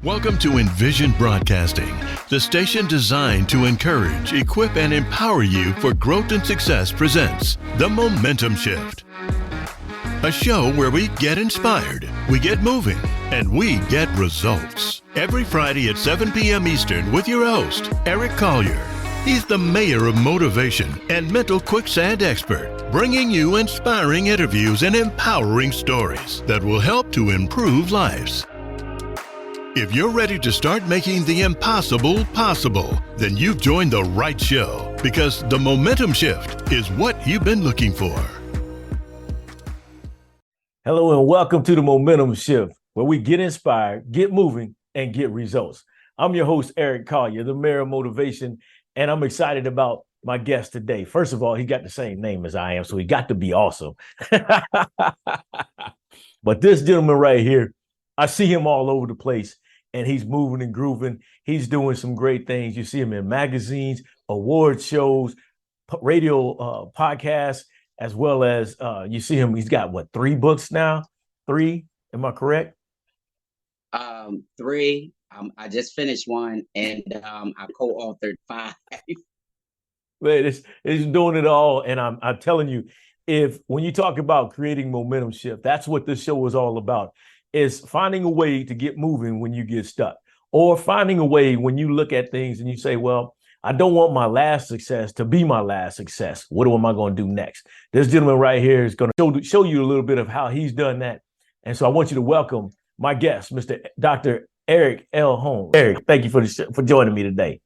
Welcome to Envision Broadcasting, the station designed to encourage, equip, and empower you for growth and success presents The Momentum Shift. A show where we get inspired, we get moving, and we get results. Every Friday at 7 p.m. Eastern with your host, Eric Collier. He's the mayor of motivation and mental quicksand expert, bringing you inspiring interviews and empowering stories that will help to improve lives. If you're ready to start making the impossible possible, then you've joined the right show, because the momentum shift is what you've been looking for. Hello and welcome to the Momentum Shift, where we get inspired, get moving, and get results. I'm your host, Eric Collier, the mayor of motivation, and I'm excited about my guest today. First of all, he got the same name as I am, so he got to be awesome. But this gentleman right here, I see him all over the place, and he's moving and grooving. He's doing some great things. You see him in magazines, award shows, radio podcasts, as well as you see him. He's got, 3 books now? 3? Am I correct? 3. I just finished one, and I co-authored 5. Man, it's doing it all. And I'm telling you, when you talk about creating momentum shift, that's what this show is all about. Is finding a way to get moving when you get stuck, or finding a way when you look at things and you say, well, I don't want my last success to be my last success. What am I going to do next? This gentleman right here is going to show you a little bit of how he's done that. And so I want you to welcome my guest, Mr. Dr. Eric L. Holmes. Eric, thank you for joining me today.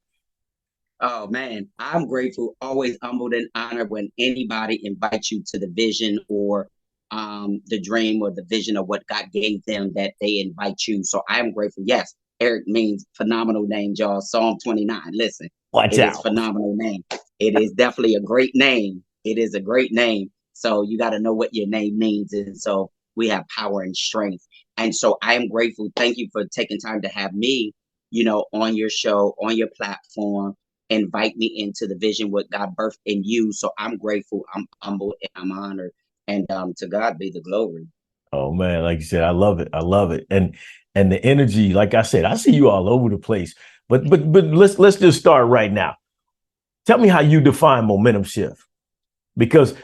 Oh, man, I'm grateful, always humbled and honored when anybody invites you to the vision or the dream or the vision of what God gave them, that they invite you. So I am grateful. Yes, Eric means phenomenal name, y'all. Psalm 29. Listen, Watch out. It's a phenomenal name. It is definitely a great name. It is a great name. So you got to know what your name means. And so we have power and strength. And so I am grateful. Thank you for taking time to have me, on your show, on your platform, invite me into the vision what God birthed in you. So I'm grateful. I'm humbled and I'm honored. And to God be the glory. Oh man, like you said, I love it. I love it. And the energy, like I said, I see you all over the place. But let's just start right now. Tell me how you define momentum shift. Because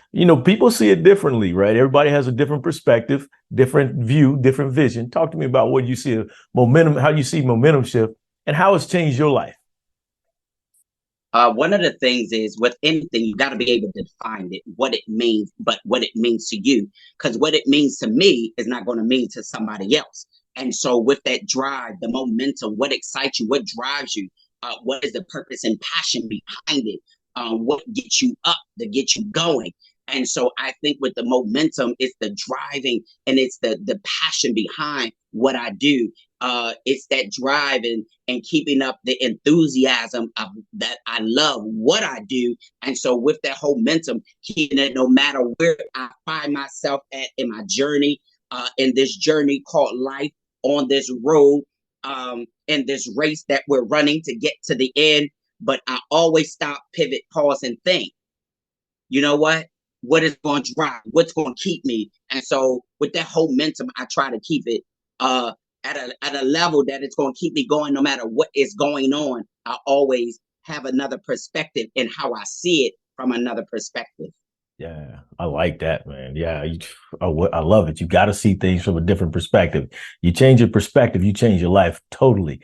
people see it differently, right? Everybody has a different perspective, different view, different vision. Talk to me about what you see momentum, how you see momentum shift, and how it's changed your life. One of the things is with anything, you got to be able to define it, what it means, but what it means to you, because what it means to me is not going to mean to somebody else. And so with that drive, the momentum, what excites you, what drives you, what is the purpose and passion behind it, what gets you up, to get you going. And so I think with the momentum, it's the driving and it's the passion behind what I do. It's that drive and keeping up the enthusiasm of that I love what I do. And so with that whole momentum, keeping it no matter where I find myself at in my journey, in this journey called life, on this road, in this race that we're running to get to the end. But I always stop, pivot, pause, and think, you know what? What is going to drive? What's going to keep me? And so with that whole momentum, I try to keep it at a level that it's going to keep me going no matter what is going on. I always have another perspective in how I see it from another perspective. Yeah, I like that, man. Yeah, I love it. You got to see things from a different perspective. You change your perspective, you change your life totally.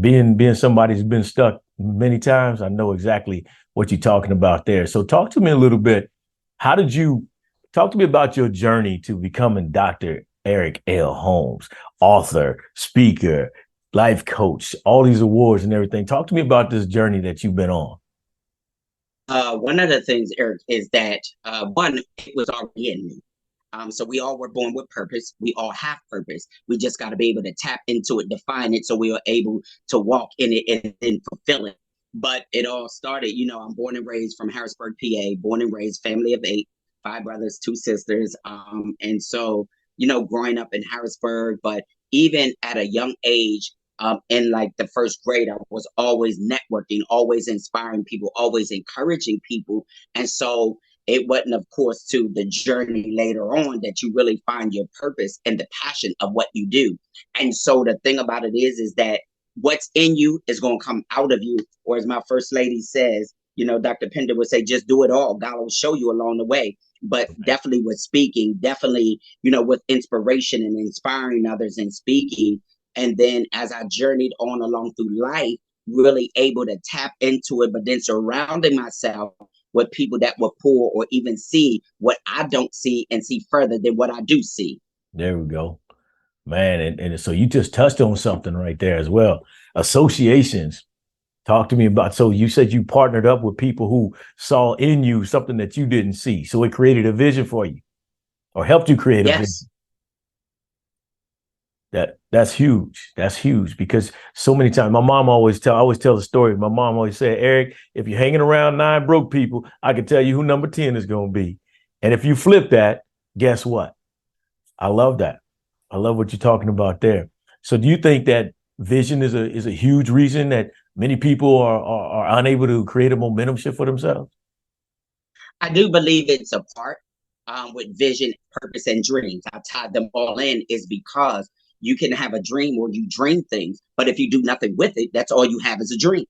Being somebody who's been stuck many times, I know exactly what you're talking about there. So talk to me a little bit. Talk to me about your journey to becoming Dr. Eric L. Holmes, author, speaker, life coach, all these awards and everything. Talk to me about this journey that you've been on. One of the things, Eric, is that one, it was already in me. So we all were born with purpose. We all have purpose. We just got to be able to tap into it, define it, so we are able to walk in it and fulfill it. But it all started, I'm born and raised from Harrisburg, PA, born and raised, family of 8, 5 brothers, 2 sisters. And so, growing up in Harrisburg, but even at a young age, in like the first grade, I was always networking, always inspiring people, always encouraging people. And so It wasn't, of course, to the journey later on that you really find your purpose and the passion of what you do. And so the thing about it is that what's in you is going to come out of you. Or as my first lady says, Dr. Pender would say, just do it all. God will show you along the way. But definitely with speaking, definitely, with inspiration and inspiring others and speaking. And then as I journeyed on along through life, really able to tap into it, but then surrounding myself with people that will pull or even see what I don't see and see further than what I do see. There we go, man. And so you just touched on something right there as well. Associations. Talk to me about, so you said you partnered up with people who saw in you something that you didn't see. So it created a vision for you or helped you create a vision. That's huge. That's huge because so many times I always tell the story. My mom always said, Eric, if you're hanging around 9 broke people, I can tell you who number 10 is going to be. And if you flip that, guess what? I love that. I love what you're talking about there. So do you think that vision is a huge reason that many people are unable to create a momentum shift for themselves? I do believe it's a part with vision, purpose, and dreams. I tied them all in is because you can have a dream or you dream things, but if you do nothing with it, that's all you have is a dream.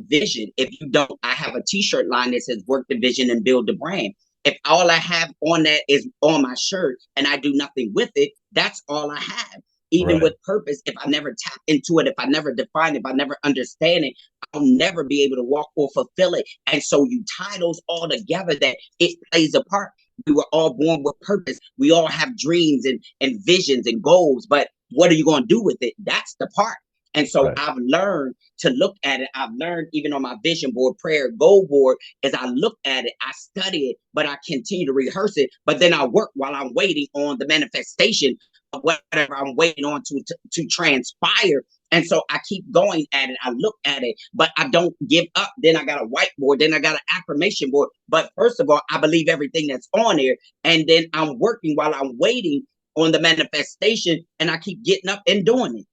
Vision, if you don't, I have a t-shirt line that says work the vision and build the brand. If all I have on that is on my shirt and I do nothing with it, that's all I have. Even with purpose, if I never tap into it, if I never define it, if I never understand it, I'll never be able to walk or fulfill it. And so you tie those all together that it plays a part. We were all born with purpose. We all have dreams and visions and goals, but what are you going to do with it? That's the part. And so I've learned to look at it. I've learned even on my vision board, prayer, goal board, as I look at it, I study it, but I continue to rehearse it. But then I work while I'm waiting on the manifestation of whatever I'm waiting on to transpire. And so I keep going at it. I look at it, but I don't give up. Then I got a whiteboard. Then I got an affirmation board. But first of all, I believe everything that's on there. And then I'm working while I'm waiting on the manifestation. And I keep getting up and doing it.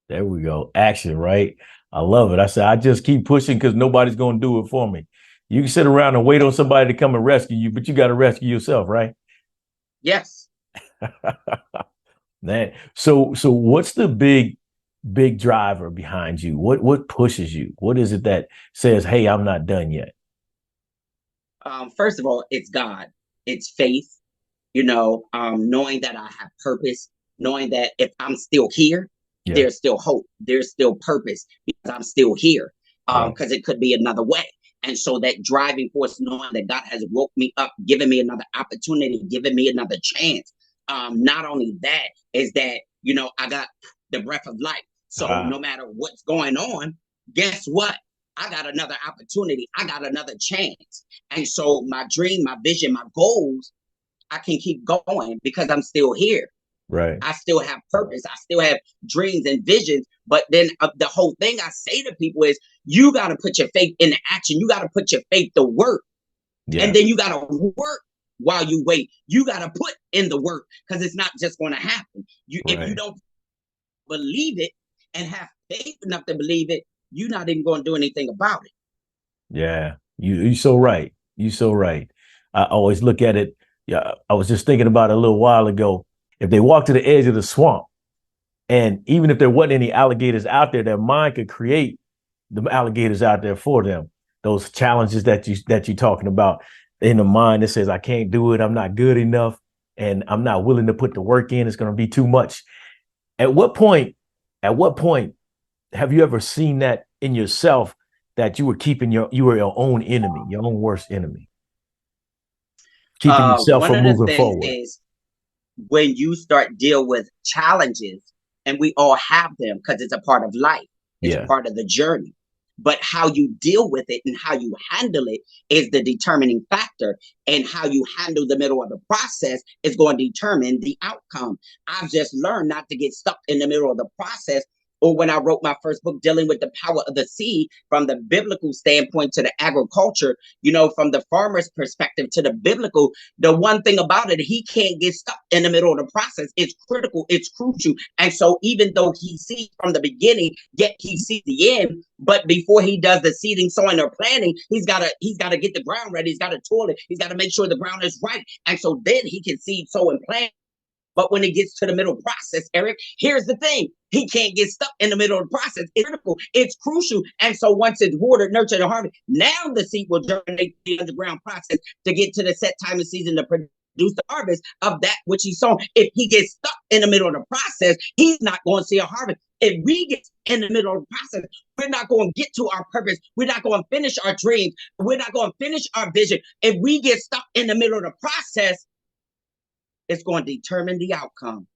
There we go. Action, right? I love it. I said, I just keep pushing because nobody's going to do it for me. You can sit around and wait on somebody to come and rescue you, but you got to rescue yourself, right? Yes. Man. So what's the big driver behind you? What pushes you? What is it that says, hey, I'm not done yet? First of all, it's God. It's faith, knowing that I have purpose, knowing that if I'm still here, there's still hope. There's still purpose because I'm still here. Because it could be another way. And so that driving force, knowing that God has woke me up, given me another opportunity, given me another chance. Not only that is that, I got the breath of life. So no matter what's going on, guess what? I got another opportunity. I got another chance. And so my dream, my vision, my goals, I can keep going because I'm still here. Right. I still have purpose. I still have dreams and visions. But then the whole thing I say to people is you got to put your faith into action. You got to put your faith to work. Yeah. And then you got to work while you wait. You got to put in the work because it's not just going to happen. If you don't believe it and have faith enough to believe it, you're not even going to do anything about it. Yeah, you're so right. You're so right. I always look at it. Yeah, I was just thinking about it a little while ago. If they walk to the edge of the swamp, and even if there wasn't any alligators out there, their mind could create the alligators out there for them. Those challenges that you're talking about in the mind that says, I can't do it, I'm not good enough, and I'm not willing to put the work in, it's going to be too much. At what point have you ever seen that in yourself that you were your own enemy, your own worst enemy? Keeping yourself from moving forward. Is when you start deal with challenges, and we all have them because it's a part of life. It's a part of the journey. But how you deal with it and how you handle it is the determining factor. And how you handle the middle of the process is going to determine the outcome. I've just learned not to get stuck in the middle of the process or when I wrote my first book dealing with the power of the seed from the biblical standpoint to the agriculture, from the farmer's perspective to the biblical, the one thing about it, he can't get stuck in the middle of the process. It's critical, it's crucial. And so even though he sees from the beginning, yet he sees the end, but before he does the seeding, sowing, or planting, he's gotta get the ground ready, he's gotta toil it, he's gotta make sure the ground is right. And so then he can seed, sow, and plant. But when it gets to the middle process, Eric, here's the thing. He can't get stuck in the middle of the process. It's critical. It's crucial. And so once it's watered, nurtured, and harvested, now the seed will germinate the underground process to get to the set time of season to produce the harvest of that which he sown. If he gets stuck in the middle of the process, he's not going to see a harvest. If we get in the middle of the process, we're not going to get to our purpose. We're not going to finish our dreams. We're not going to finish our vision. If we get stuck in the middle of the process, it's going to determine the outcome.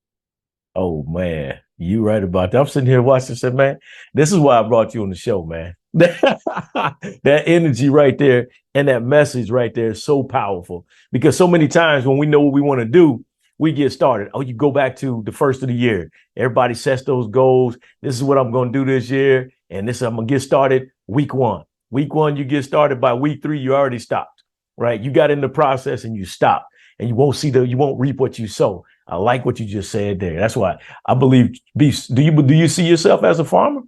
Oh, man, you right about that. I'm sitting here watching and said, man, this is why I brought you on the show, man. That energy right there and that message right there is so powerful, because so many times when we know what we want to do, we get started. Oh, you go back to the first of the year. Everybody sets those goals. This is what I'm going to do this year. And I'm going to get started week 1. Week 1, you get started. By week 3, you already stopped, right? You got in the process and you stopped. And you won't reap what you sow. I like what you just said there. That's why I believe. Do you see yourself as a farmer?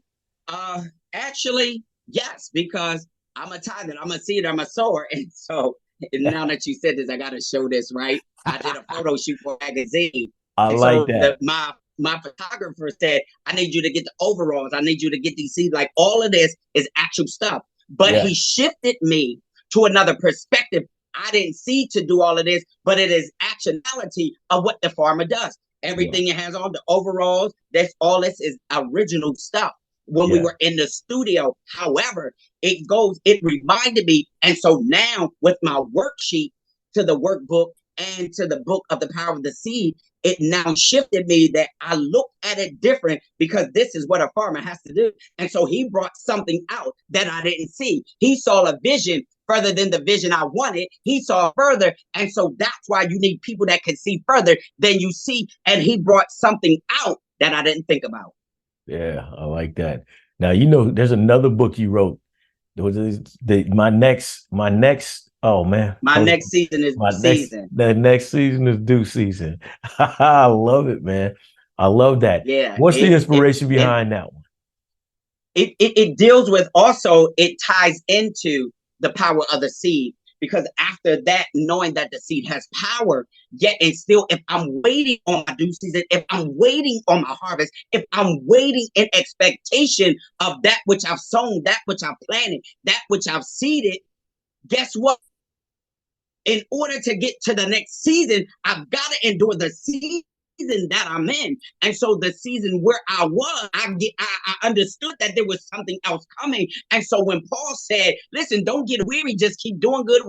Actually, yes, because I'm a tither, I'm a seeder, I'm a sower, and so now that you said this, I got to show this. Right? I did a photo shoot for a magazine. I like that. My photographer said, I need you to get the overalls. I need you to get these seeds. Like, all of this is actual stuff. But he shifted me to another perspective. I didn't see to do all of this, but it is actionality of what the farmer does. Everything it has on, the overalls, this is original stuff. When we were in the studio, however, it reminded me. And so now with my worksheet to the workbook and to the book of the power of the seed, it now shifted me that I look at it different, because this is what a farmer has to do. And so he brought something out that I didn't see. He saw a vision further than the vision I wanted. He saw further. And so that's why you need people that can see further than you see. And he brought something out that I didn't think about. Yeah, I like that. Now, there's another book you wrote. My next season is due season. The next season is due season. I love it, man. I love that. Yeah. What's the inspiration behind that one? It deals with, also, it ties into the power of the seed, because after that, knowing that the seed has power, yet and still, if I'm waiting on my due season, if I'm waiting on my harvest, if I'm waiting in expectation of that which I've sown, that which I've planted, that which I've seeded, guess what? In order to get to the next season, I've got to endure the season that I'm in. And so the season where I was, I understood that there was something else coming. And so when Paul said, listen, don't get weary, just keep doing good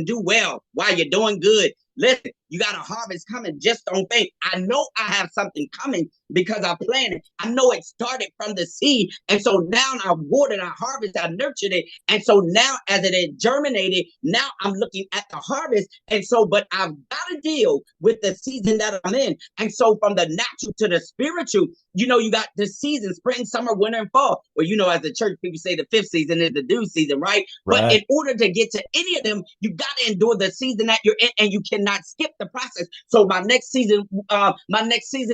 do well while you're doing good. Listen, you got a harvest coming. Just don't think. I know I have something coming because I planted. I know it started from the seed. And so now I watered, I harvested, I nurtured it. And so now as it had germinated, now I'm looking at the harvest. And so, but I've got to deal with the season that I'm in. And so from the natural to the spiritual, you got the season, spring, summer, winter, and fall. Well, as the church people say, the 5th season is the due season, right? But in order to get to any of them, you got to endure the season that you're in, and you cannot skip the process. So my next season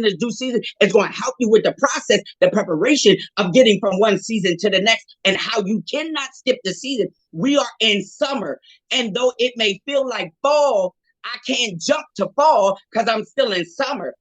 is due season. It's going to help you with the process, the preparation of getting from one season to the next, and how you cannot skip the season. We are in summer, and though it may feel like fall, I can't jump to fall because I'm still in summer.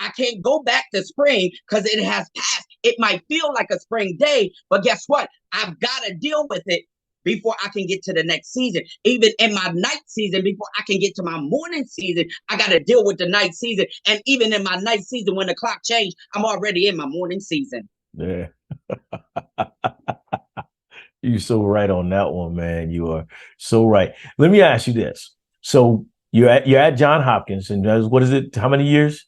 I can't go back to spring because it has passed. It might feel like a spring day, but guess what? I've got to deal with it before I can get to the next season. Even in my night season, before I can get to my morning season, I got to deal with the night season. And even in my night season, when the clock changed, I'm already in my morning season. Yeah. You're so right on that one, man. You are so right. Let me ask you this. So you're at Johns Hopkins, and what is it? How many years?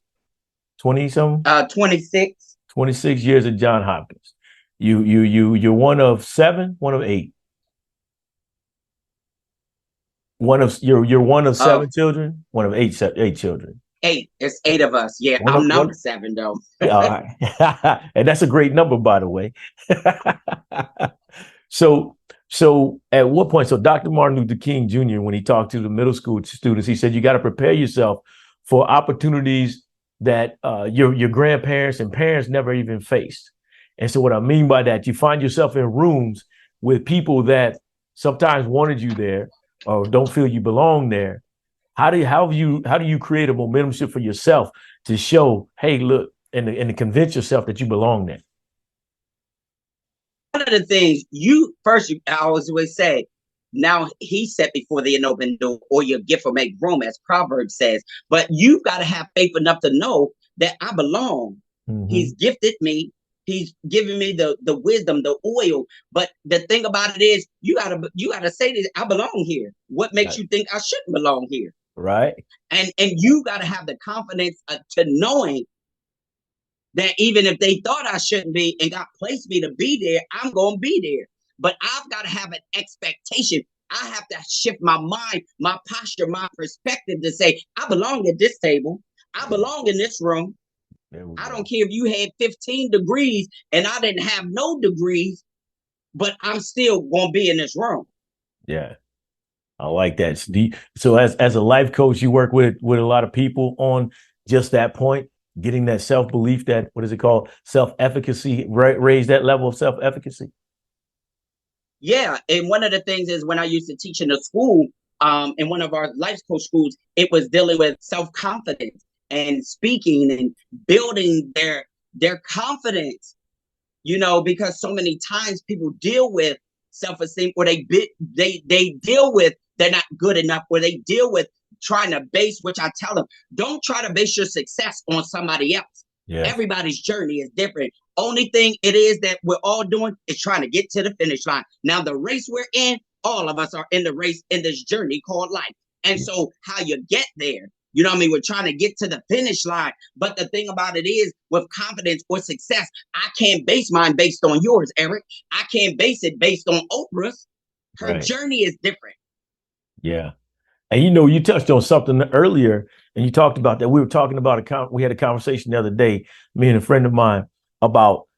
20-something? 26. 26 years at Johns Hopkins. You're one of 7, one of 8. You're one of 7 children, one of 8 children. 8. It's 8 of us. Yeah, I'm number 7 though. All right. And that's a great number, by the way. So at what point, so Dr. Martin Luther King Jr., when he talked to the middle school students, he said, you got to prepare yourself for opportunities that your grandparents and parents never even faced. And so what I mean by that, you find yourself in rooms with people that sometimes wanted you there or don't feel you belong there. How do you create a momentum shift for yourself to show, hey, look, and to convince yourself that you belong there? One of the things I always say, now he set before thee an open door, or your gift will make room, as Proverbs says. But you've got to have faith enough to know that I belong. Mm-hmm. He's gifted me. He's given me the wisdom, the oil. But the thing about it is, you gotta say this: I belong here. What makes you think I shouldn't belong here? Right. And you gotta have the confidence to knowing that even if they thought I shouldn't be and God placed me to be there, I'm going to be there. But I've got to have an expectation. I have to shift my mind, my posture, my perspective to say, I belong at this table. I belong in this room. I don't care if you had 15 degrees and I didn't have no degrees, but I'm still going to be in this room. Yeah. I like that. So as a life coach, you work with a lot of people on just that point, getting that self-belief, that, what is it called? Self-efficacy, raise that level of self-efficacy. Yeah. And one of the things is when I used to teach in a school, in one of our life coach schools, it was dealing with self-confidence and speaking and building their confidence, because so many times people deal with self-esteem, or they deal with they're not good enough, or they deal with trying to base, which I tell them, don't try to base your success on somebody else. Yeah. Everybody's journey is different. Only thing it is that we're all doing is trying to get to the finish line. Now, the race we're in, all of us are in the race in this journey called life. And so how you get there, we're trying to get to the finish line. But the thing about it is, with confidence or success, I can't base mine based on yours, Eric. I can't base it based on Oprah's. Her journey is different. Yeah. And you touched on something earlier, and you talked about that. We were talking about we had a conversation the other day, me and a friend of mine, about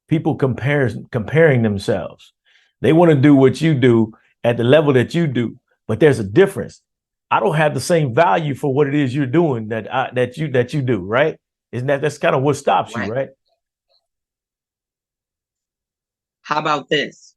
people comparing themselves. They want to do what you do at the level that you do, but there's a difference. I don't have the same value for what it is you're doing that you do, right? That's kind of what stops you, right? How about this?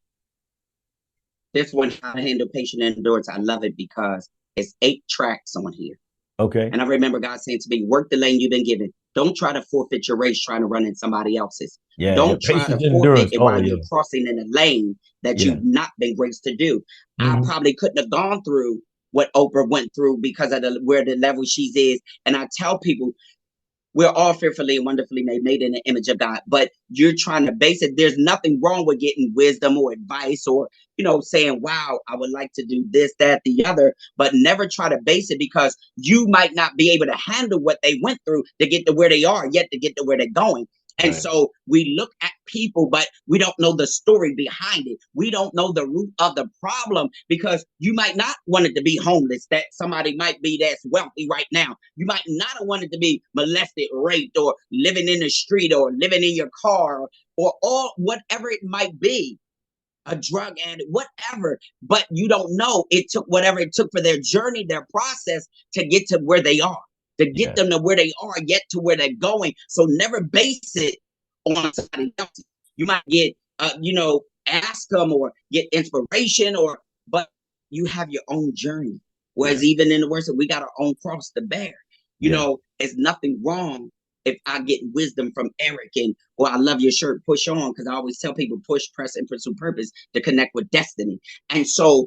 This one, how to handle patient endurance. I love it because it's 8 tracks on here. Okay. And I remember God saying to me, work the lane you've been given. Don't try to forfeit your race trying to run in somebody else's. Yeah, don't try to forfeit it while you're crossing in a lane that you've not been graced to do. Mm-hmm. I probably couldn't have gone through what Oprah went through because of where the level she's is. And I tell people, we're all fearfully and wonderfully made in the image of God, but you're trying to base it. There's nothing wrong with getting wisdom or advice or, saying, wow, I would like to do this, that, the other, but never try to base it because you might not be able to handle what they went through to get to where they are, yet to get to where they're going. And so we look at people, but we don't know the story behind it. We don't know the root of the problem because you might not want it to be homeless, that somebody might be that's wealthy right now. You might not have wanted to be molested, raped, or living in the street, or living in your car, or all whatever it might be, a drug addict, whatever. But you don't know. It took whatever it took for their journey, their process to get to where they are. To get them to where they are, yet to where they're going. So never base it on somebody else. You might get, ask them or get inspiration, but you have your own journey. Whereas even in the words, we got our own cross to bear. It's nothing wrong if I get wisdom from Eric or I love your shirt, push on, because I always tell people push, press, and pursue purpose to connect with destiny. And so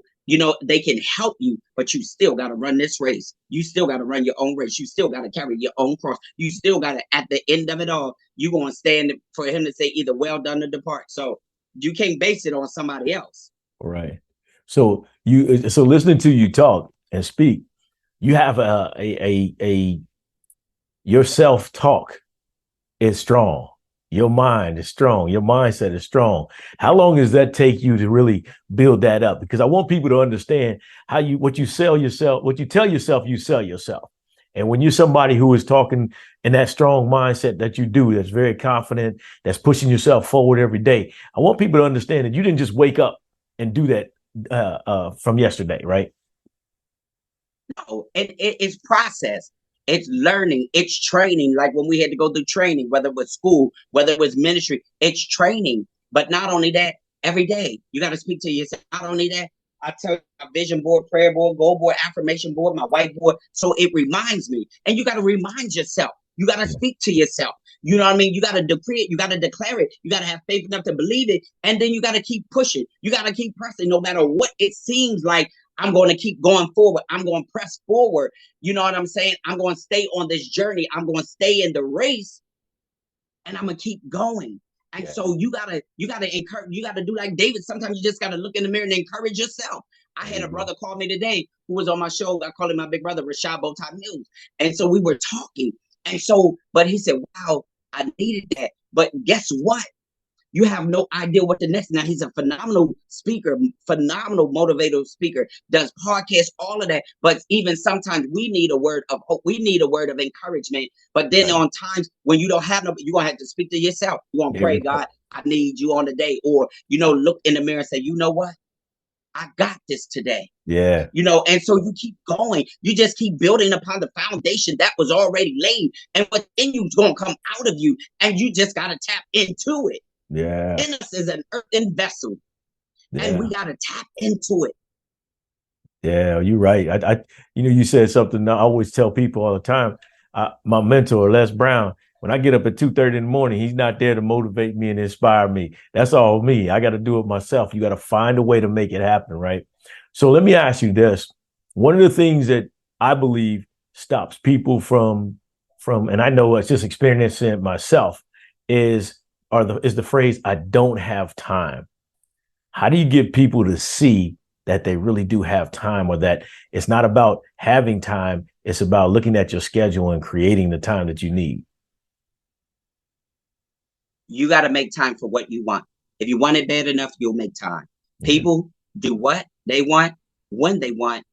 they can help you, but you still got to run this race. You still got to run your own race. You still got to carry your own cross. You still got to, at the end of it all, you're going to stand for him to say either well done or depart. So you can't base it on somebody else. Right. So listening to you talk and speak, you have your self-talk is strong. Your mind is strong. Your mindset is strong. How long does that take you to really build that up? Because I want people to understand what you tell yourself, you sell yourself. And when you're somebody who is talking in that strong mindset that you do, that's very confident, that's pushing yourself forward every day, I want people to understand that you didn't just wake up and do that from yesterday, right? No, it's process. It's learning. It's training. Like when we had to go through training, whether it was school, whether it was ministry, it's training. But not only that, every day you got to speak to yourself. Not only that, I tell you, my vision board, prayer board, goal board, affirmation board, my whiteboard. So it reminds me. And you got to remind yourself. You got to speak to yourself. You know what I mean? You got to decree it. You got to declare it. You got to have faith enough to believe it. And then you got to keep pushing. You got to keep pressing no matter what it seems like. I'm going to keep going forward. I'm going to press forward. You know what I'm saying? I'm going to stay on this journey. I'm going to stay in the race, and I'm going to keep going. And so you gotta encourage, you gotta do like David. Sometimes you just gotta look in the mirror and encourage yourself. I had a brother call me today who was on my show. I call him my big brother, Rashad Bowtie Mills. And so we were talking. And so, but he said, wow, I needed that. But guess what? You have no idea what the next. Now he's a phenomenal speaker, phenomenal motivational speaker, does podcasts, all of that. But even sometimes we need a word of hope. We need a word of encouragement. But then on times when you don't have no, you're gonna have to speak to yourself. You're gonna pray, God, I need you on the day. Or, look in the mirror and say, you know what? I got this today. Yeah. And so you keep going. You just keep building upon the foundation that was already laid. And what's in you is gonna come out of you. And you just gotta tap into it. Yeah. In us is an earthen vessel, and we got to tap into it. Yeah, you're right. You said something I always tell people all the time. My mentor, Les Brown, when I get up at 2:30 in the morning, he's not there to motivate me and inspire me. That's all me. I got to do it myself. You got to find a way to make it happen, right? So let me ask you this. One of the things that I believe stops people from, and I know it's just experiencing it myself, is the phrase, I don't have time. How do you get people to see that they really do have time, or that it's not about having time, it's about looking at your schedule and creating the time that you need? You got to make time for what you want. If you want it bad enough, you'll make time. People do what they want, when they want,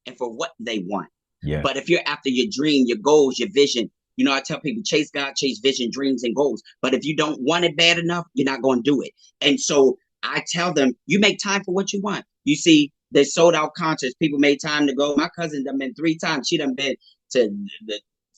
and for what they want. Yeah. But if you're after your dream, your goals, your vision, I tell people, chase God, chase vision, dreams, and goals. But if you don't want it bad enough, you're not going to do it. And so I tell them, you make time for what you want. You see, they sold out concerts. People made time to go. My cousin done been 3 times. She done been to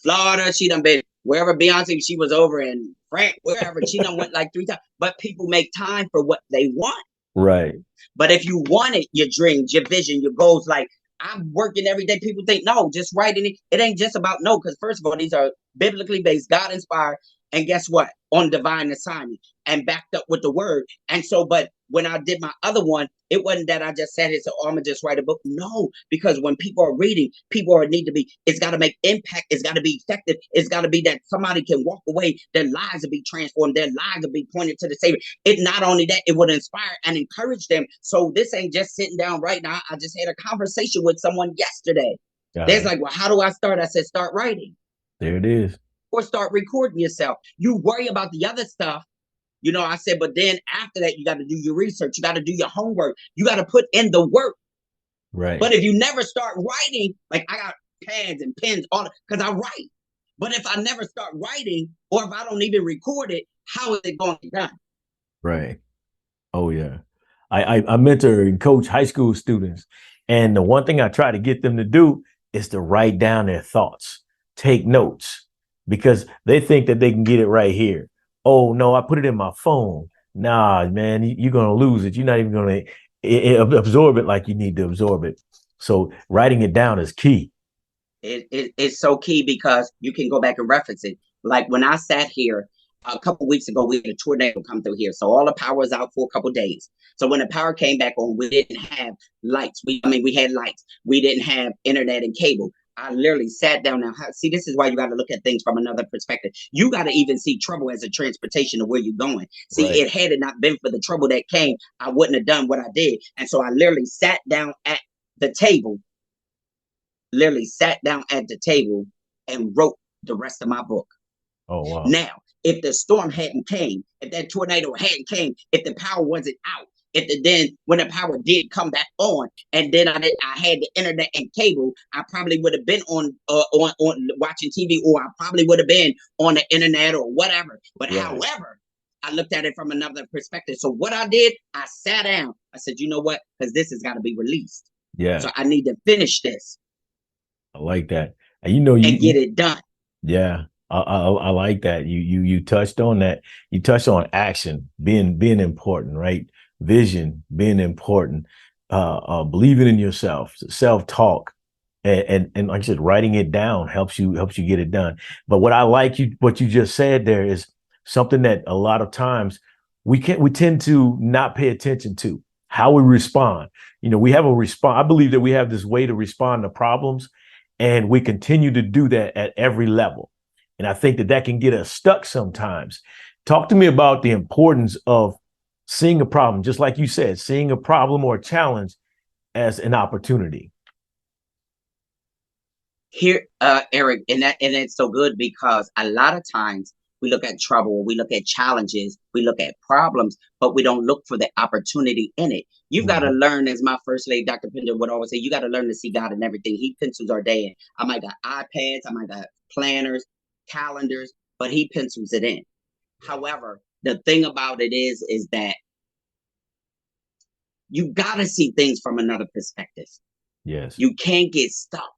Florida. She done been wherever Beyonce, she was over in France, wherever. She done went like 3 times. But people make time for what they want. Right. But if you want it, your dreams, your vision, your goals, like, I'm working every day. People think, no, just writing it. It ain't just about no, because first of all, these are biblically based, God inspired. And guess what? On divine assignment and backed up with the word. And so, but when I did my other one, it wasn't that I just said it, so I'm gonna just write a book. No, because when people are reading, it's got to make impact. It's got to be effective. It's got to be that somebody can walk away, their lives will be transformed, their lives will be pointed to the Savior. It not only that, it would inspire and encourage them. So this ain't just sitting down right now. I just had a conversation with someone yesterday. They're like, well, how do I start? I said, start writing. There it is. Or start recording yourself. You worry about the other stuff. I said, but then after that, you got to do your research. You got to do your homework. You got to put in the work. Right. But if you never start writing, like I got pads and pens, because I write. But if I never start writing, or if I don't even record it, how is it going to get done? Right. Oh, yeah. I mentor and coach high school students. And the one thing I try to get them to do is to write down their thoughts, take notes, because they think that they can get it right here. Oh, no, I put it in my phone. Nah, man, you're going to lose it. You're not even going to absorb it like you need to absorb it. So writing it down is key. It's so key because you can go back and reference it. Like when I sat here a couple of weeks ago, we had a tornado come through here. So all the power was out for a couple of days. So when the power came back on, we didn't have lights. We had lights. We didn't have internet and cable. I literally sat down. Now, see, this is why you got to look at things from another perspective. You got to even see trouble as a transportation of where you're going. See, right. It had it not been for the trouble that came, I wouldn't have done what I did. And so I literally sat down at the table, and wrote the rest of my book. Oh, wow. Now, if the storm hadn't came, if that tornado hadn't came, if the power wasn't out, then when the power did come back on, and then I had the internet and cable, I probably would have been on watching TV, or I probably would have been on the internet or whatever. But however, I looked at it from another perspective. So what I did, I sat down. I said, you know what? Because this has got to be released. Yeah. So I need to finish this. I like that. And you get it done. Yeah. I like that. You touched on that. You touched on action being important, right? Vision being important. Believing in yourself, self-talk, and like I said, writing it down helps you get it done. But what I like what you just said there is something that a lot of times we tend to not pay attention to, how we respond. We have I believe that we have this way to respond to problems, and we continue to do that at every level. And I think that can get us stuck sometimes. Talk to me about the importance of seeing a problem, just like you said, seeing a problem or a challenge as an opportunity. Here, Eric, and it's so good, because a lot of times we look at trouble, we look at challenges, we look at problems, but we don't look for the opportunity in it. You've got to learn, as my first lady, Dr. Pender, would always say, you got to learn to see God in everything. He pencils our day in. I might got iPads, I might got planners, calendars, but he pencils it in. However, the thing about it is that you got to see things from another perspective. Yes. You can't get stuck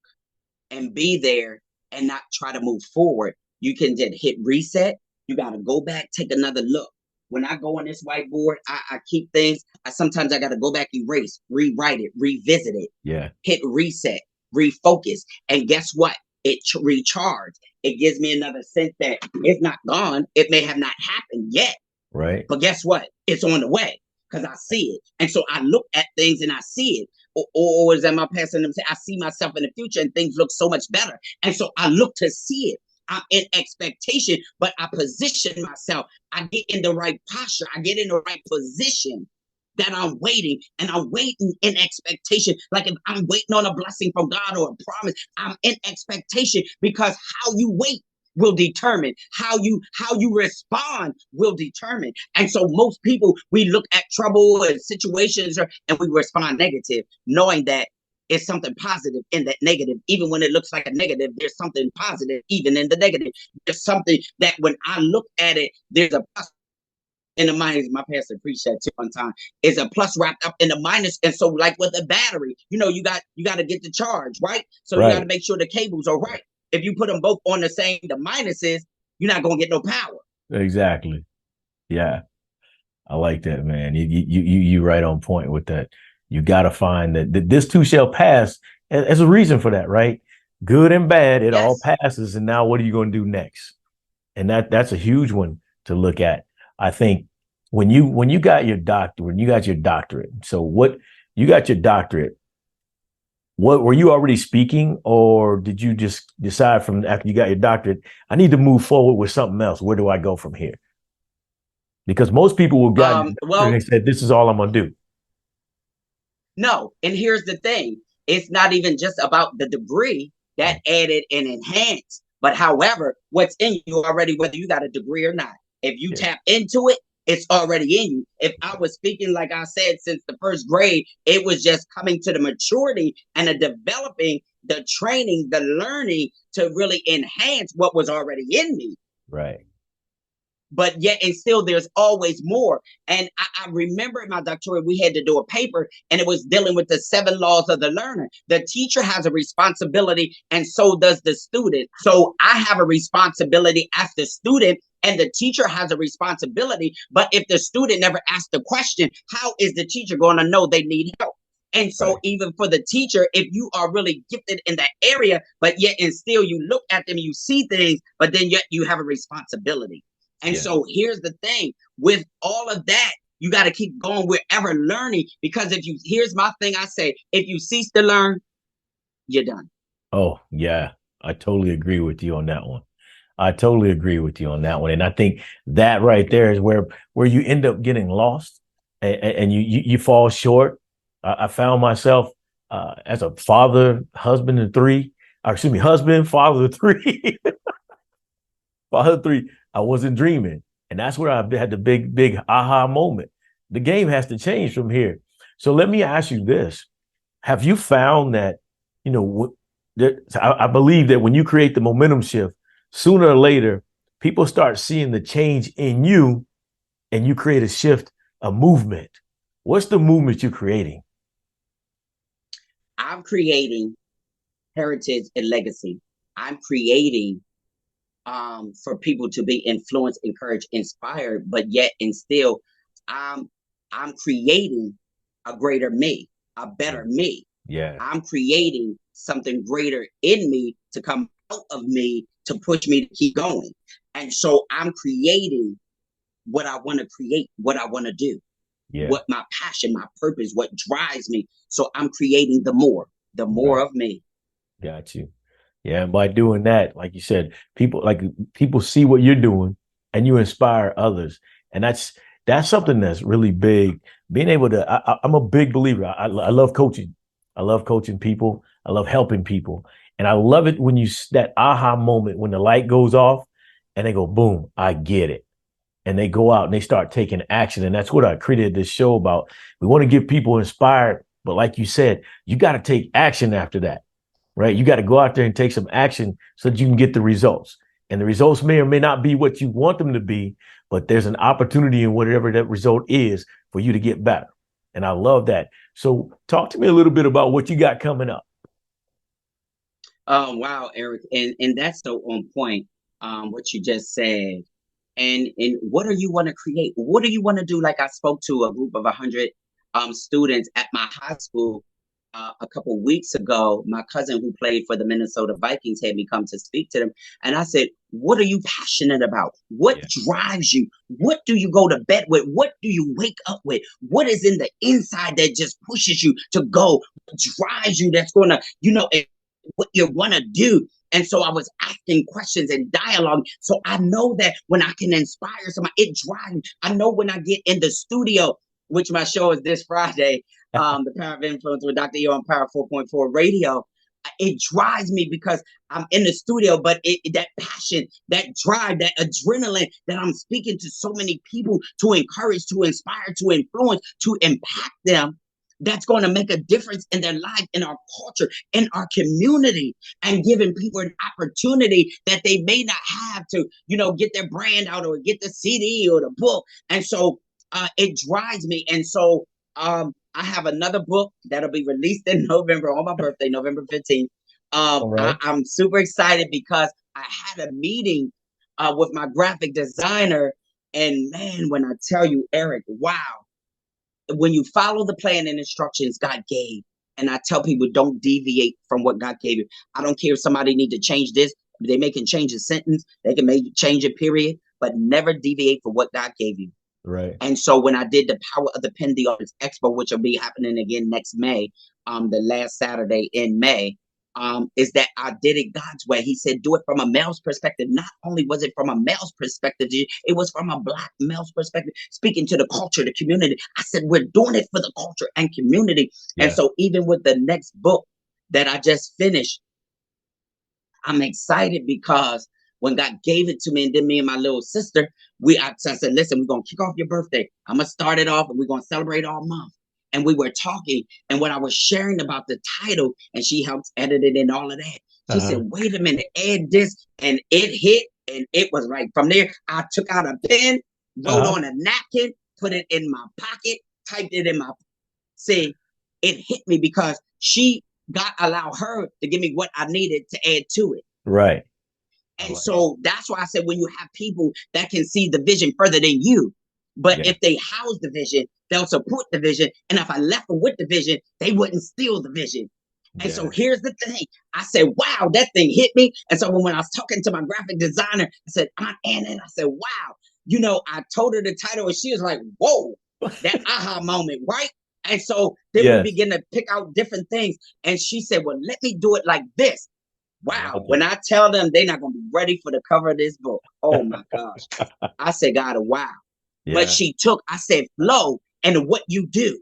and be there and not try to move forward. You can just hit reset. You got to go back, take another look. When I go on this whiteboard, I keep things. Sometimes I got to go back, erase, rewrite it, revisit it. Yeah. Hit reset, refocus. And guess what? It recharged. It gives me another sense that it's not gone. It may have not happened yet. Right. But guess what? It's on the way, because I see it. And so I look at things and I see it. Or as my pastor and them say, I see myself in the future and things look so much better. And so I look to see it. I'm in expectation, but I position myself. I get in the right posture. I get in the right position that I'm waiting, and I'm waiting in expectation. Like if I'm waiting on a blessing from God or a promise, I'm in expectation, because how you wait will determine how you respond will determine. And so most people, we look at trouble and situations and we respond negative, knowing that it's something positive in that negative. Even when it looks like a negative, there's something positive even in the negative. There's something that when I look at it, there's a plus in the minus. My pastor preached that too one time. Is a plus wrapped up in the minus. And so like with a battery, you got to get the charge, right? So you got to make sure the cables are right. If you put them both on the minuses, you're not going to get no power. Exactly. Yeah. I like that, man. You right on point with that. You got to find that this too shall pass. And there's a reason for that, right? Good and bad, it all passes. And now what are you going to do next? And that's a huge one to look at. I think when you got your doctorate, so what you got your doctorate, what were you already speaking, or did you just decide from after you got your doctorate, I need to move forward with something else? Where do I go from here? Because most people will get and they said, this is all I'm going to do. No. And here's the thing. It's not even just about the degree that added and enhanced, but however, what's in you already, whether you got a degree or not, if you tap into it, it's already in you. If I was speaking, like I said, since the first grade, it was just coming to the maturity and the developing, the training, the learning to really enhance what was already in me. Right. But yet, and still, there's always more. And I remember in my doctorate, we had to do a paper, and it was dealing with the 7 laws of the learner. The teacher has a responsibility, and so does the student. So I have a responsibility as the student, and the teacher has a responsibility. But if the student never asks the question, how is the teacher going to know they need help? And so even for the teacher, if you are really gifted in that area, but yet and still you look at them, you see things, but then yet you have a responsibility. And so here's the thing with all of that, you got to keep going. We're ever learning, because here's my thing. I say, if you cease to learn, you're done. Oh, yeah. I totally agree with you on that one. And I think that right there is where you end up getting lost and you fall short. I found myself as a father, husband, father of 3. Father of 3. I wasn't dreaming. And that's where I had the big aha moment. the game has to change from here. So let me ask you this. Have you found that, I believe that when you create the momentum shift, sooner or later, people start seeing the change in you and you create a shift, a movement. What's the movement you're creating? I'm creating heritage and legacy. I'm creating for people to be influenced, encouraged, inspired, but yet and still, I'm creating a greater me, a better me. Yeah. I'm creating something greater in me to come out of me to push me to keep going. And so I'm creating what I want to create, what I want to do, what my passion, my purpose, what drives me. So I'm creating the more of me. Got you. Yeah, and by doing that, like you said, people see what you're doing and you inspire others. And that's something that's really big. Being able to, I'm a big believer. I love coaching. I love coaching people. I love helping people. And I love it when that aha moment, when the light goes off and they go, boom, I get it. And they go out and they start taking action. And that's what I created this show about. We want to get people inspired. But like you said, you got to take action after that, right? You got to go out there and take some action so that you can get the results. And the results may or may not be what you want them to be, but there's an opportunity in whatever that result is for you to get better. And I love that. So talk to me a little bit about what you got coming up. Oh, wow, Eric. And that's so on point, what you just said. And what do you want to create? What do you want to do? Like I spoke to a group of 100 students at my high school a couple weeks ago. My cousin who played for the Minnesota Vikings had me come to speak to them. And I said, what are you passionate about? What drives you? What do you go to bed with? What do you wake up with? What is in the inside that just pushes you to go, drives you, that's going to, what you want to do? And so I was asking questions and dialogue. So I know that when I can inspire somebody, it drives me. I know when I get in the studio, which my show is this Friday, The Power of Influence with Dr. E on Power 4.4 Radio, it drives me because I'm in the studio, but that passion, that drive, that adrenaline that I'm speaking to so many people to encourage, to inspire, to influence, to impact them, that's going to make a difference in their life, in our culture, in our community, and giving people an opportunity that they may not have to, get their brand out or get the CD or the book. And so it drives me. And so I have another book that'll be released in November on my birthday, November 15th. Right. I'm super excited because I had a meeting with my graphic designer. And man, when I tell you, Eric, wow. When you follow the plan and instructions God gave, and I tell people don't deviate from what God gave you. I don't care if somebody need to change this. They can change a sentence. They can change a period, but never deviate from what God gave you. Right. And so when I did the Power of the Pen, the Artist Expo, which will be happening again next May, the last Saturday in May, is that I did it God's way. He said, do it from a male's perspective. Not only was it from a male's perspective, it was from a Black male's perspective, speaking to the culture, the community. I said, we're doing it for the culture and community. Yeah. And so even with the next book that I just finished, I'm excited because when God gave it to me, and then me and my little sister, I said, listen, we're going to kick off your birthday. I'm going to start it off and we're going to celebrate all month. And we were talking, and when I was sharing about the title, and she helped edit it and all of that, she said, wait a minute, add this, and it hit, and it was right. From there, I took out a pen, wrote on a napkin, put it in my pocket, typed it in my, see, it hit me because God allowed her to give me what I needed to add to it. Right. And so that's why I said when you have people that can see the vision further than you, but if they house the vision, they'll support the vision. And if I left them with the vision, they wouldn't steal the vision. And so here's the thing. I said, wow, that thing hit me. And so when I was talking to my graphic designer, I said, Aunt Anna, and I said, wow, I told her the title and she was like, whoa, that aha moment, right? And so then we begin to pick out different things. And she said, well, let me do it like this. Wow. Okay. When I tell them they're not going to be ready for the cover of this book. Oh my gosh. I said, God, wow. Yeah. But I said, flow and what you do.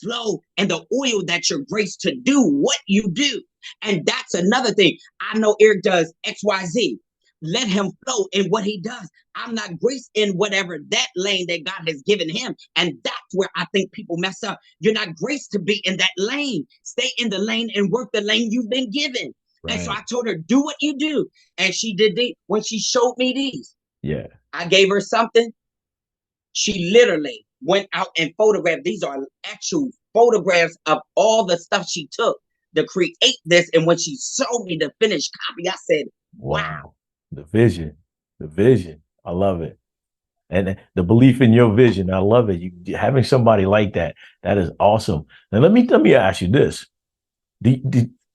Flow and the oil that you're graced to do what you do. And that's another thing. I know Eric does XYZ, let him flow in what he does. I'm not graced in whatever that lane that God has given him. And that's where I think people mess up. You're not graced to be in that lane. Stay in the lane and work the lane you've been given. Right. And so I told her, do what you do. And she did it when she showed me these. Yeah. I gave her something. She literally went out and photographed. These are actual photographs of all the stuff she took to create this. And when she showed me the finished copy, I said, wow. The vision. I love it. And the belief in your vision. I love it. You having somebody like that is awesome. Now let me ask you this.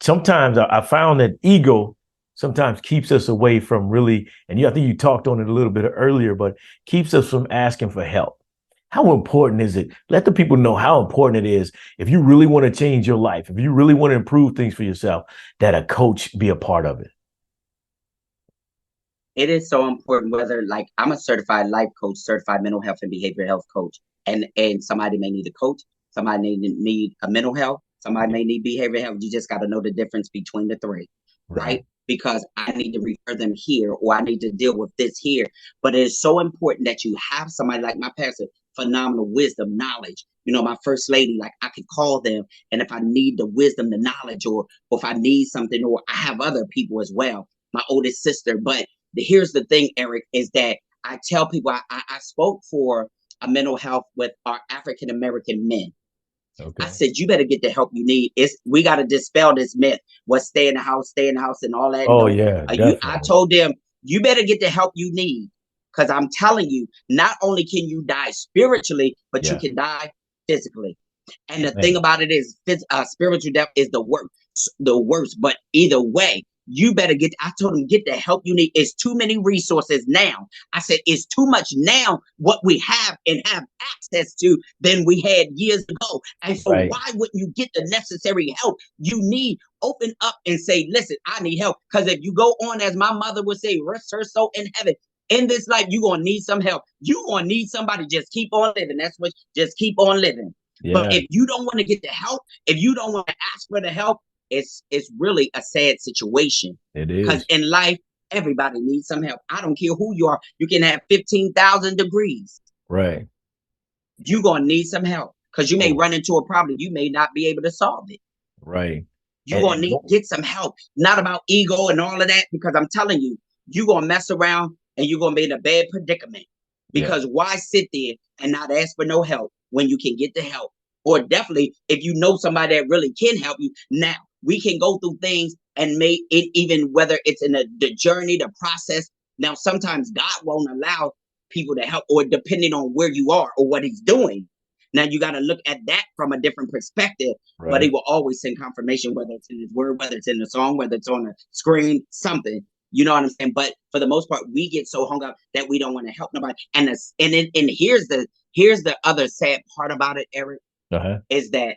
Sometimes I found that ego sometimes keeps us away from really, and I think you talked on it a little bit earlier, but keeps us from asking for help. How important is it? Let the people know how important it is if you really want to change your life, if you really want to improve things for yourself, that a coach be a part of it. It is so important, whether like I'm a certified life coach, certified mental health and behavioral health coach, and somebody may need a coach, somebody may need a mental health, somebody may need behavioral health. You just got to know the difference between the three, right? Because I need to refer them here, or I need to deal with this here. But it is so important that you have somebody like my pastor, phenomenal wisdom, knowledge. You know, my first lady, like I could call them, and if I need the wisdom, the knowledge, or if I need something, or I have other people as well, my oldest sister. But here's the thing, Eric, is that I tell people I spoke for a mental health with our African American men. Okay. I said, you better get the help you need. We got to dispel this myth. What stay in the house, and all that. Oh, yeah. I told them, you better get the help you need. Because I'm telling you, not only can you die spiritually, but you can die physically. And the thing about it is, spiritual death is the worst. But either way, you better I told them, get the help you need. It's too many resources now. I said, it's too much now what we have and have access to than we had years ago. And so why wouldn't you get the necessary help you need? Open up and say, listen, I need help. Because if you go on, as my mother would say, rest her soul in heaven. In this life, you're going to need some help. You're going to need somebody. Just keep on living. That's what, just keep on living. Yeah. But if you don't want to get the help, if you don't want to ask for the help, it's really a sad situation. It is. Because in life, everybody needs some help. I don't care who you are. You can have 15,000 degrees. Right. You're going to need some help because you may run into a problem. You may not be able to solve it. Right. You're going to get some help. Not about ego and all of that, because I'm telling you, you're going to mess around and you're going to be in a bad predicament. Because why sit there and not ask for no help when you can get the help? Or definitely, if you know somebody that really can help you, now we can go through things and make it, even whether it's in the journey, the process. Now, sometimes God won't allow people to help, or depending on where you are or what he's doing. Now, you got to look at that from a different perspective, but he will always send confirmation, whether it's in his word, whether it's in the song, whether it's on the screen, something. You know what I'm saying? But for the most part, we get so hung up that we don't want to help nobody. And here's the other sad part about it, Eric, is that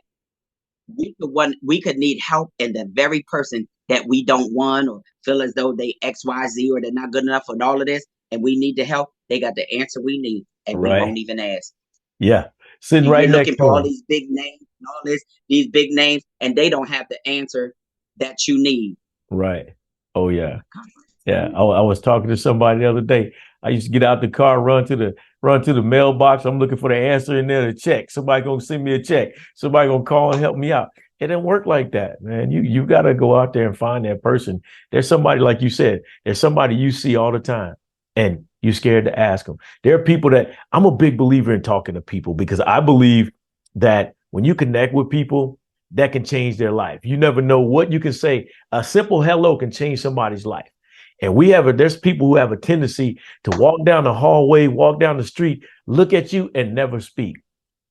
we could need help, and the very person that we don't want or feel as though they XYZ or they're not good enough for all of this, and we need the help, they got the answer we need, and we won't even ask. Yeah, sitting right next to looking for all these big names and all these big names, and they don't have the answer that you need. Right. Oh yeah. Yeah. I was talking to somebody the other day. I used to get out the car, run to the mailbox. I'm looking for the answer in there to check. Somebody gonna send me a check. Somebody gonna call and help me out. It didn't work like that, man. You gotta go out there and find that person. There's somebody, like you said, there's somebody you see all the time and you're scared to ask them. There are people that I'm a big believer in talking to people, because I believe that when you connect with people, that can change their life. You never know what you can say. A simple hello can change somebody's life. And there's people who have a tendency to walk down the hallway, walk down the street, look at you and never speak,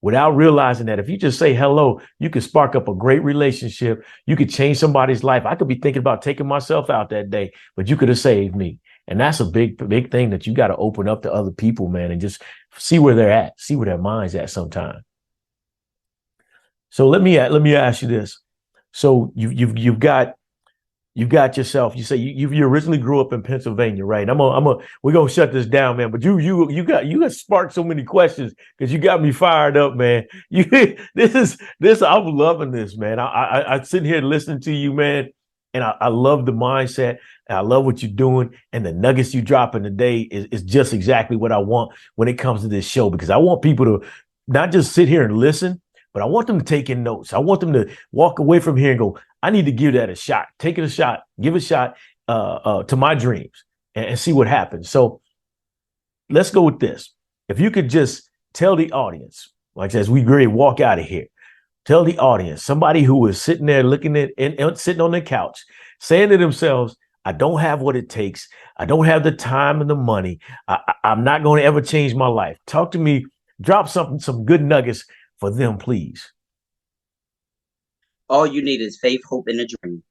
without realizing that if you just say hello, you could spark up a great relationship. You could change somebody's life. I could be thinking about taking myself out that day, but you could have saved me. And that's a big, big thing that you got to open up to other people, man, and just see where they're at, see where their mind's at sometime. So let me ask you this. So you've got yourself. You say you originally grew up in Pennsylvania, right? We're gonna shut this down, man. But you got sparked so many questions because you got me fired up, man. I'm loving this, man. I sitting here listening to you, man. And I love the mindset. And I love what you're doing. And the nuggets you drop in the day is just exactly what I want when it comes to this show, because I want people to not just sit here and listen, but I want them to take in notes. I want them to walk away from here and go, I need to give that a shot. Take it a shot. Give a shot to my dreams and see what happens. So let's go with this. If you could just tell the audience, like as we ready to walk out of here, tell the audience, somebody who is sitting there looking at and sitting on their couch, saying to themselves, I don't have what it takes. I don't have the time and the money. I'm not going to ever change my life. Talk to me. Drop some good nuggets for them, please. All you need is faith, hope, and a dream.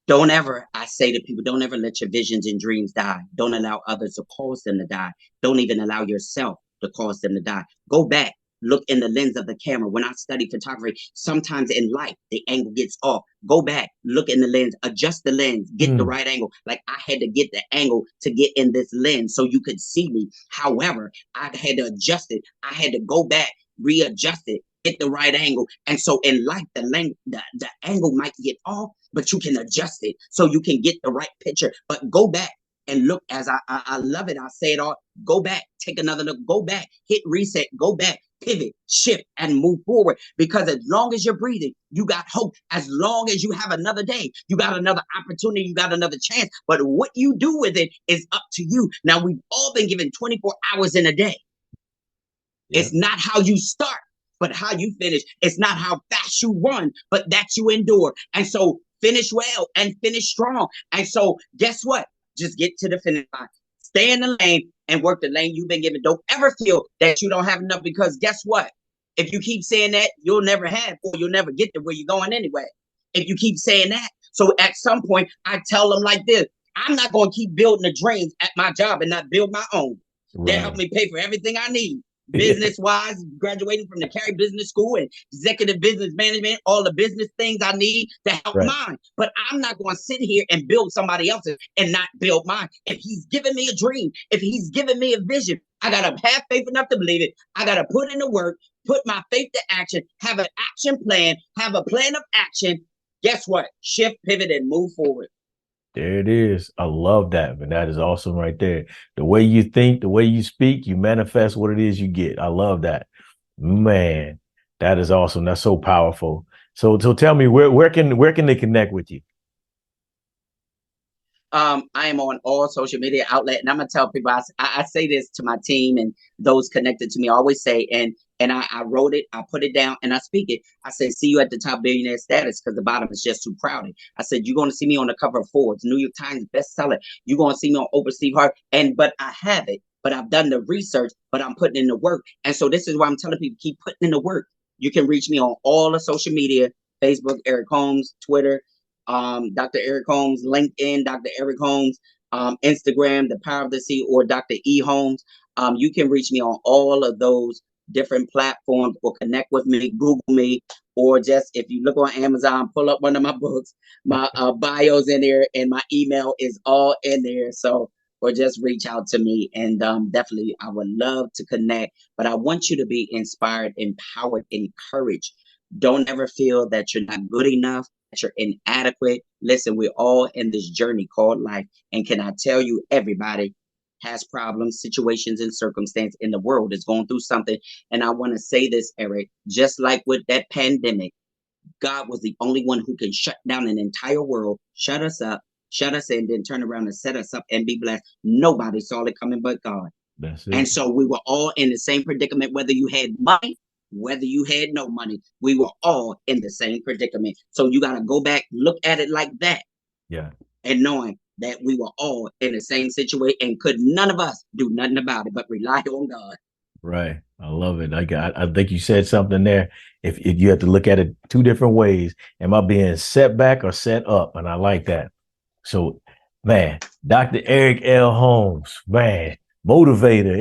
Don't ever, I say to people, don't ever let your visions and dreams die. Don't allow others to cause them to die. Don't even allow yourself to cause them to die. Go back. Look in the lens of the camera. When I study photography, sometimes in life, the angle gets off. Go back, look in the lens, adjust the lens, get the right angle. Like I had to get the angle to get in this lens so you could see me. However, I had to adjust it. I had to go back, readjust it, get the right angle. And so in life, the angle might get off, but you can adjust it so you can get the right picture. But go back and look, as I love it. I say it all. Go back, take another look, go back, hit reset, go back, pivot, shift, and move forward. Because as long as you're breathing, you got hope. As long as you have another day, you got another opportunity, you got another chance. But what you do with it is up to you. Now, we've all been given 24 hours in a day. Yeah. It's not how you start, but how you finish. It's not how fast you run, but that you endure. And so finish well and finish strong. And so guess what? Just get to the finish line. Stay in the lane and work the lane you've been given. Don't ever feel that you don't have enough, because guess what? If you keep saying that, you'll never have, or you'll never get to where you're going anyway. If you keep saying that. So at some point, I tell them like this, I'm not going to keep building the dreams at my job and not build my own. Right. They help me pay for everything I need. Business-wise, graduating from the Cary Business School and executive business management, all the business things I need to help mine. But I'm not going to sit here and build somebody else's and not build mine. If he's giving me a dream, if he's giving me a vision, I got to have faith enough to believe it. I got to put in the work, put my faith to action, have an action plan, have a plan of action. Guess what? Shift, pivot, and move forward. There it is. I love that, man. That is awesome right there. The way you think, the way you speak, you manifest what it is you get. I love that. Man, that is awesome. That's so powerful. So tell me, where can they connect with you? I am on all social media outlets, and I'm gonna tell people, I say this to my team and those connected to me. I always say, and I wrote it, I put it down, and I speak it. I said, see you at the top billionaire status, because the bottom is just too crowded. I said, you're gonna see me on the cover of Forbes, New York Times bestseller. You're gonna see me on Oprah Steve Hart, but I have it. But I've done the research, but I'm putting in the work. And so this is why I'm telling people, keep putting in the work. You can reach me on all the social media: Facebook, Eric Holmes; Twitter, Dr. Eric Holmes; LinkedIn, Dr. Eric Holmes; Instagram, The Power of the C, or Dr. E Holmes. You can reach me on all of those different platforms, or connect with me, Google me, or just if you look on Amazon, pull up one of my books. My bio's in there, and my email is all in there. So, or just reach out to me, and definitely I would love to connect. But I want you to be inspired, empowered, encouraged. Don't ever feel that you're not good enough, that you're inadequate. Listen, we're all in this journey called life. And can I tell you, everybody has problems, situations, and circumstance in the world is going through something. And I want to say this, Eric, just like with that pandemic, God was the only one who can shut down an entire world, shut us up, shut us in, then turn around and set us up and be blessed. Nobody saw it coming but God. That's it. And so we were all in the same predicament, whether you had money, whether you had no money, we were all in the same predicament. So you got to go back, look at it like that. Yeah. And knowing that we were all in the same situation, and could none of us do nothing about it but rely on God. Right. I love it. I think you said something there. If you have to look at it two different ways, am I being set back or set up? And I like that. So, man, Dr. Eric L. Holmes, man, motivator,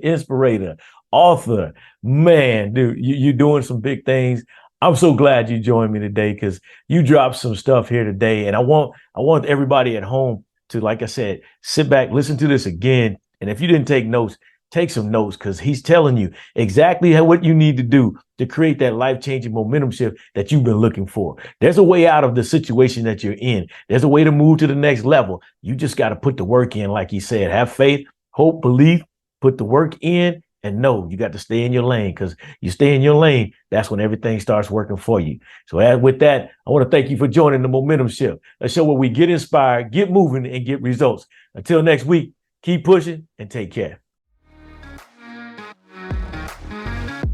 inspirator, author, man, dude, you're doing some big things. I'm so glad you joined me today, because you dropped some stuff here today. And I want everybody at home to, like I said, sit back, listen to this again. And if you didn't take notes, take some notes, because he's telling you exactly what you need to do to create that life-changing momentum shift that you've been looking for. There's a way out of the situation that you're in. There's a way to move to the next level. You just got to put the work in, like he said. Have faith, hope, believe, put the work in, and know you got to stay in your lane, because you stay in your lane, that's when everything starts working for you. So with that, I want to thank you for joining the Momentum Shift, a show where we get inspired, get moving, and get results. Until next week, keep pushing and take care.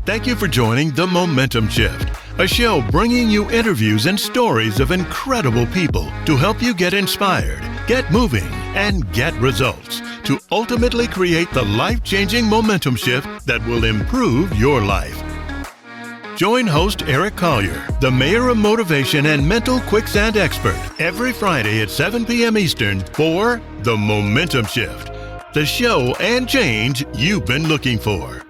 Thank you for joining The Momentum Shift, a show bringing you interviews and stories of incredible people to help you get inspired, get moving, and get results to ultimately create the life-changing momentum shift that will improve your life. Join host Eric Collier, the mayor of motivation and mental quicksand expert, every Friday at 7 p.m. Eastern for The Momentum Shift, the show and change you've been looking for.